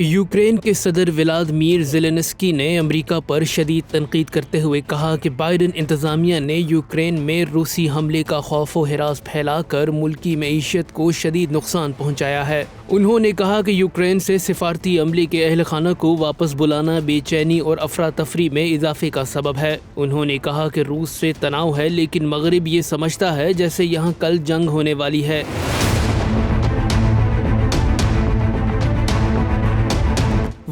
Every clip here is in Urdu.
یوکرین کے صدر ولادیمیر زیلنسکی نے امریکہ پر شدید تنقید کرتے ہوئے کہا کہ بائیڈن انتظامیہ نے یوکرین میں روسی حملے کا خوف و ہراس پھیلا کر ملکی معیشت کو شدید نقصان پہنچایا ہے۔ انہوں نے کہا کہ یوکرین سے سفارتی عملے کے اہل خانہ کو واپس بلانا بے چینی اور افراتفری میں اضافے کا سبب ہے۔ انہوں نے کہا کہ روس سے تناؤ ہے لیکن مغرب یہ سمجھتا ہے جیسے یہاں کل جنگ ہونے والی ہے۔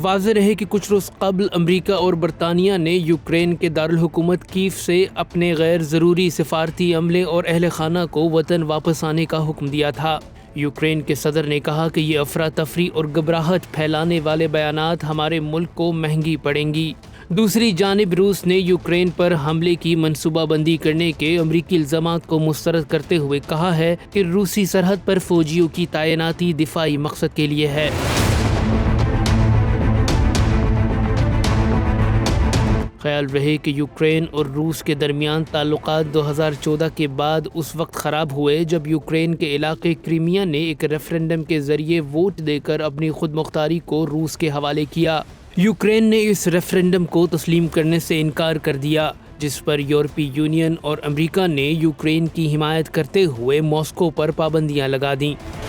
واضح رہے کہ کچھ روز قبل امریکہ اور برطانیہ نے یوکرین کے دارالحکومت کیف سے اپنے غیر ضروری سفارتی عملے اور اہل خانہ کو وطن واپس آنے کا حکم دیا تھا۔ یوکرین کے صدر نے کہا کہ یہ افراتفری اور گھبراہٹ پھیلانے والے بیانات ہمارے ملک کو مہنگی پڑیں گی۔ دوسری جانب روس نے یوکرین پر حملے کی منصوبہ بندی کرنے کے امریکی الزامات کو مسترد کرتے ہوئے کہا ہے کہ روسی سرحد پر فوجیوں کی تعیناتی دفاعی مقصد کے لیے ہے۔ خیال رہے کہ یوکرین اور روس کے درمیان تعلقات 2014 کے بعد اس وقت خراب ہوئے جب یوکرین کے علاقے کرائمیا نے ایک ریفرنڈم کے ذریعے ووٹ دے کر اپنی خود مختاری کو روس کے حوالے کیا۔ یوکرین نے اس ریفرنڈم کو تسلیم کرنے سے انکار کر دیا، جس پر یورپی یونین اور امریکہ نے یوکرین کی حمایت کرتے ہوئے ماسکو پر پابندیاں لگا دیں۔